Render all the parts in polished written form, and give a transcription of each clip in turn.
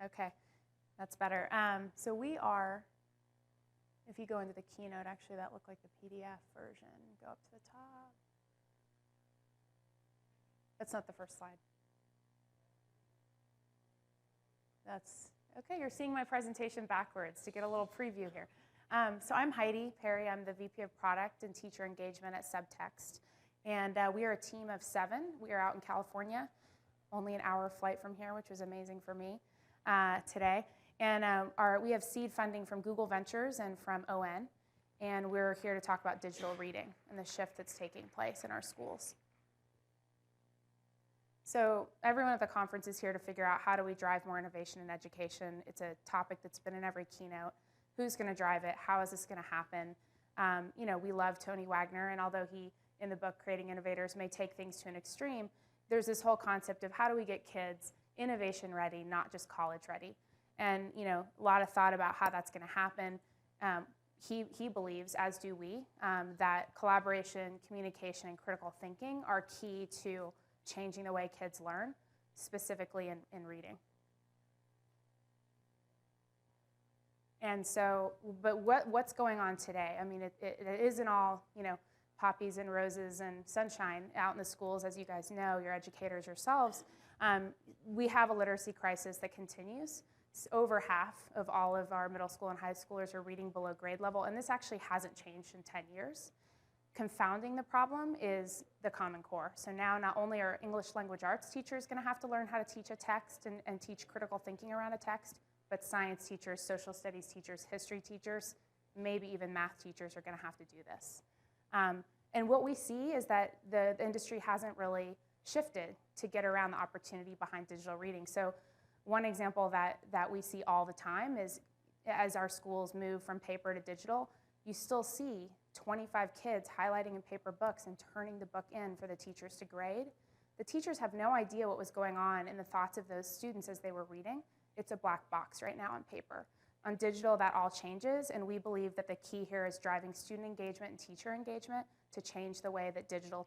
Okay, that's better. So we are, if you go into the keynote, actually that looked like the PDF version. Go up to the top. That's not the first slide. That's, okay, you're seeing my presentation backwards to get a little preview here. So I'm Heidi Perry. I'm the VP of Product and Teacher Engagement at SubText. And we are a team of 7. We are out in California, only an hour flight from here, which was amazing for me today. And we have seed funding from Google Ventures and from ON. And we're here to talk about digital reading and the shift that's taking place in our schools. So everyone at the conference is here to figure out how do we drive more innovation in education. It's a topic that's been in every keynote. Who's going to drive it? How is this going to happen? You know, we love Tony Wagner, and although he, in the book Creating Innovators, may take things to an extreme, there's this whole concept of how do we get kids innovation ready, not just college ready. And you know, a lot of thought about how that's going to happen. He believes, as do we, that collaboration, communication, and critical thinking are key to changing the way kids learn, specifically in reading. And so, but what's going on today? I mean, it isn't all, you know, poppies and roses and sunshine out in the schools, as you guys know, you're educators yourselves. We have a literacy crisis that continues. Over half of all of our middle school and high schoolers are reading below grade level, and this actually hasn't changed in 10 years. Confounding the problem is the Common Core. So now not only are English language arts teachers going to have to learn how to teach a text and teach critical thinking around a text, but science teachers, social studies teachers, history teachers, maybe even math teachers are going to have to do this. And what we see is that the industry hasn't really shifted to get around the opportunity behind digital reading. So one example that we see all the time is as our schools move from paper to digital, you still see 25 kids highlighting in paper books and turning the book in for the teachers to grade. The teachers have no idea what was going on in the thoughts of those students as they were reading. It's a black box right now on paper. On digital, that all changes, and we believe that the key here is driving student engagement and teacher engagement to change the way that digital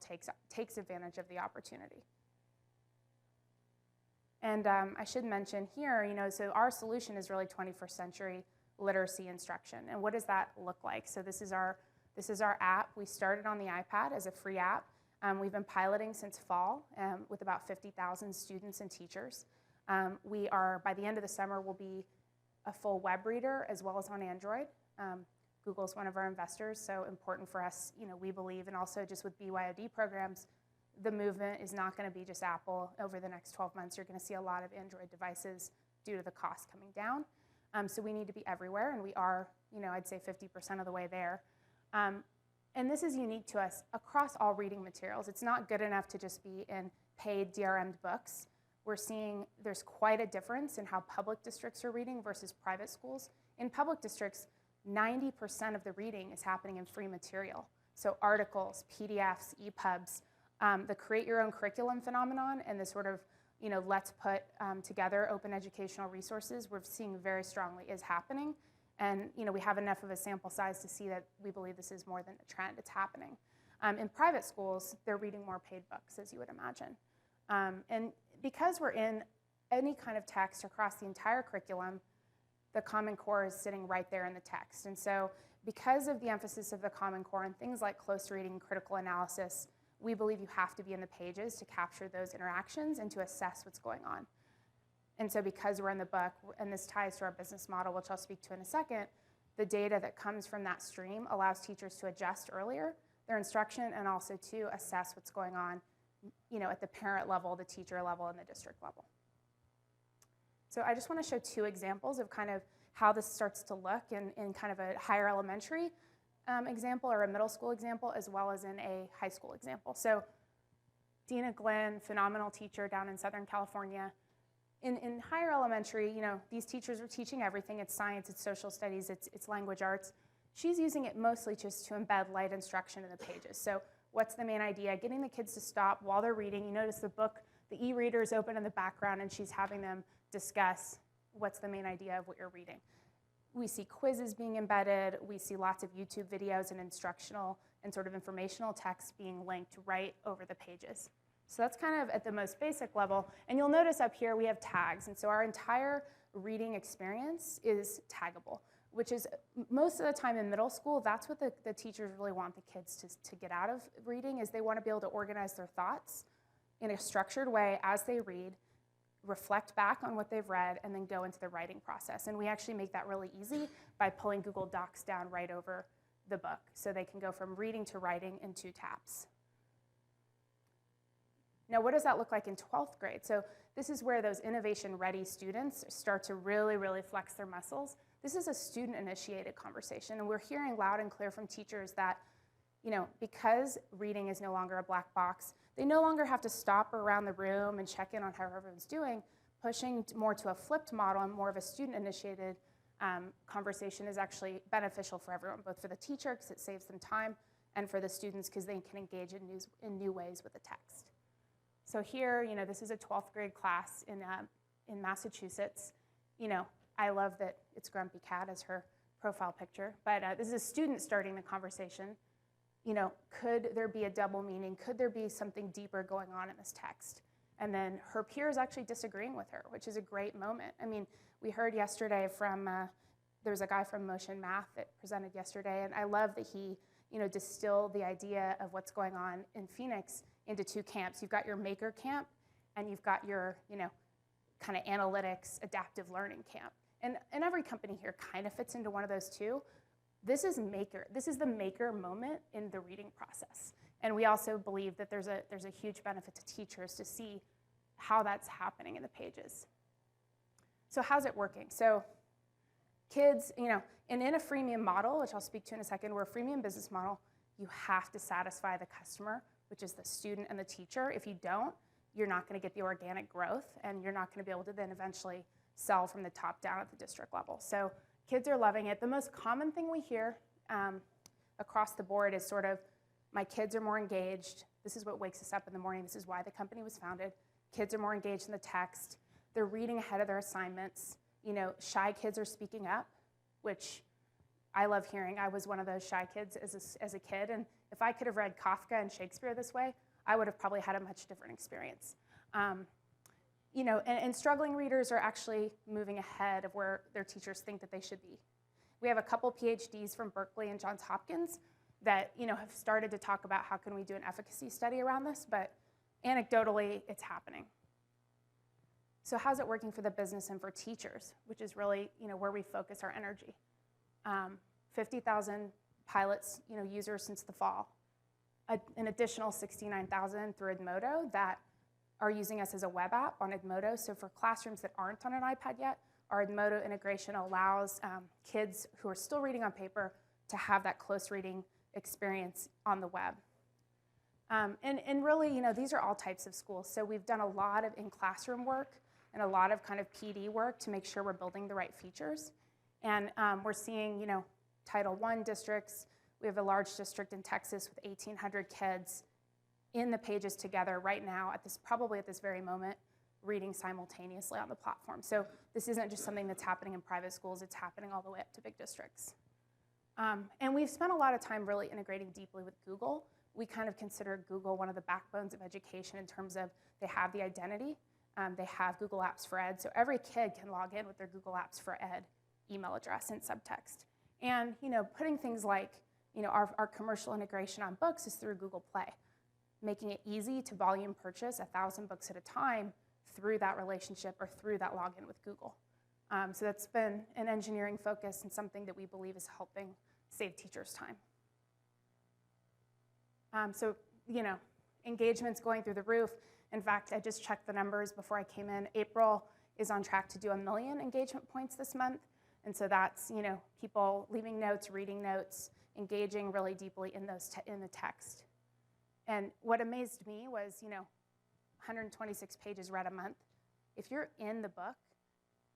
takes advantage of the opportunity. And I should mention here, you know, so our solution is really 21st century literacy instruction. And what does that look like? So this is our app. We started on the iPad as a free app. We've been piloting since fall with about 50,000 students and teachers. We are, by the end of the summer, will be a full web reader as well as on Android. Google's one of our investors, so important for us, you know, we believe, and also just with BYOD programs, the movement is not going to be just Apple. Over the next 12 months, you're going to see a lot of Android devices due to the cost coming down. So we need to be everywhere, and we are, you know, I'd say 50% of the way there. And this is unique to us across all reading materials. It's not good enough to just be in paid DRM'd books. We're seeing there's quite a difference in how public districts are reading versus private schools. In public districts, 90% of the reading is happening in free material. So articles, PDFs, EPUBs, the create your own curriculum phenomenon and the sort of, you know, let's put together open educational resources we're seeing very strongly is happening. And, you know, we have enough of a sample size to see that we believe this is more than a trend, it's happening. In private schools, they're reading more paid books, as you would imagine. And because we're in any kind of text across the entire curriculum, the Common Core is sitting right there in the text. And so because of the emphasis of the Common Core and things like close reading, critical analysis, we believe you have to be in the pages to capture those interactions and to assess what's going on. And so because we're in the book, and this ties to our business model, which I'll speak to in a second, the data that comes from that stream allows teachers to adjust earlier their instruction and also to assess what's going on, you know, at the parent level, the teacher level, and the district level. So I just want to show 2 examples of kind of how this starts to look in kind of a higher elementary example or a middle school example, as well as in a high school example. So Dina Glenn, phenomenal teacher down in Southern California. In higher elementary, you know, these teachers are teaching everything. It's science, it's social studies, it's language arts. She's using it mostly just to embed light instruction in the pages. So what's the main idea? Getting the kids to stop while they're reading. You notice the book, the e-reader is open in the background, and she's having them discuss what's the main idea of what you're reading. We see quizzes being embedded. We see lots of YouTube videos and instructional and sort of informational text being linked right over the pages. So that's kind of at the most basic level. And you'll notice up here we have tags. And so our entire reading experience is taggable, which is most of the time in middle school, that's what the teachers really want the kids to get out of reading, is they want to be able to organize their thoughts in a structured way as they read, reflect back on what they've read, and then go into the writing process. And we actually make that really easy by pulling Google Docs down right over the book, so they can go from reading to writing in 2 taps. Now, what does that look like in 12th grade? So this is where those innovation-ready students start to really, really flex their muscles. This is a student-initiated conversation, and we're hearing loud and clear from teachers that, because reading is no longer a black box, they no longer have to stop around the room and check in on how everyone's doing. Pushing more to a flipped model and more of a student-initiated conversation is actually beneficial for everyone, both for the teacher, because it saves them time, and for the students, because they can engage in new ways with the text. So here, this is a 12th grade class in Massachusetts. I love that it's Grumpy Cat as her profile picture, but this is a student starting the conversation. Could there be a double meaning? Could there be something deeper going on in this text? And then her peers actually disagreeing with her, which is a great moment. I mean, we heard yesterday from, there was a guy from Motion Math that presented yesterday, and I love that he, distilled the idea of what's going on in Phoenix into 2 camps. You've got your maker camp, and you've got your, kind of analytics, adaptive learning camp. And every company here kind of fits into one of those 2. This is the maker moment in the reading process. And we also believe that there's a huge benefit to teachers to see how that's happening in the pages. So how's it working? So kids, and in a freemium model, which I'll speak to in a second, we're a freemium business model, you have to satisfy the customer, which is the student and the teacher. If you don't, you're not going to get the organic growth, and you're not going to be able to then eventually sell from the top down at the district level. So kids are loving it. The most common thing we hear across the board is sort of, my kids are more engaged. This is what wakes us up in the morning. This is why the company was founded. Kids are more engaged in the text. They're reading ahead of their assignments. Shy kids are speaking up, which I love hearing. I was one of those shy kids as a kid, and if I could have read Kafka and Shakespeare this way, I would have probably had a much different experience. And struggling readers are actually moving ahead of where their teachers think that they should be. We have a couple PhDs from Berkeley and Johns Hopkins that have started to talk about how can we do an efficacy study around this, but anecdotally, it's happening. So how's it working for the business and for teachers, which is really where we focus our energy. 50,000 pilots, users since the fall. An additional 69,000 through Edmodo that are using us as a web app on Edmodo. So for classrooms that aren't on an iPad yet, our Edmodo integration allows kids who are still reading on paper to have that close reading experience on the web. And really, these are all types of schools. So we've done a lot of in-classroom work and a lot of kind of PD work to make sure we're building the right features. And we're seeing, Title I districts. We have a large district in Texas with 1,800 kids in the pages together right now probably at this very moment, reading simultaneously on the platform. So this isn't just something that's happening in private schools, it's happening all the way up to big districts. And we've spent a lot of time really integrating deeply with Google. We kind of consider Google one of the backbones of education in terms of they have the identity, they have Google Apps for Ed, so every kid can log in with their Google Apps for Ed email address and SubText. And putting things like our commercial integration on books is through Google Play, making it easy to volume purchase 1,000 books at a time through that relationship or through that login with Google. So that's been an engineering focus and something that we believe is helping save teachers time. Engagement's going through the roof. In fact, I just checked the numbers before I came in. April is on track to do 1 million engagement points this month. And so that's, people leaving notes, reading notes, engaging really deeply in the text. And what amazed me was, 126 pages read a month. If you're in the book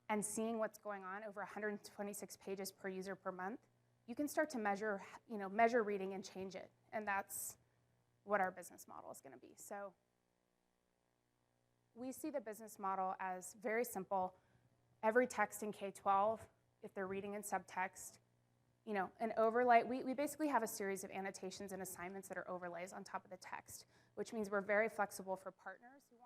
and seeing what's going on over 126 pages per user per month, you can start to measure reading and change it. And that's what our business model is going to be. So we see the business model as very simple. Every text in K-12, if they're reading in subtext, an overlay. We basically have a series of annotations and assignments that are overlays on top of the text, which means we're very flexible for partners who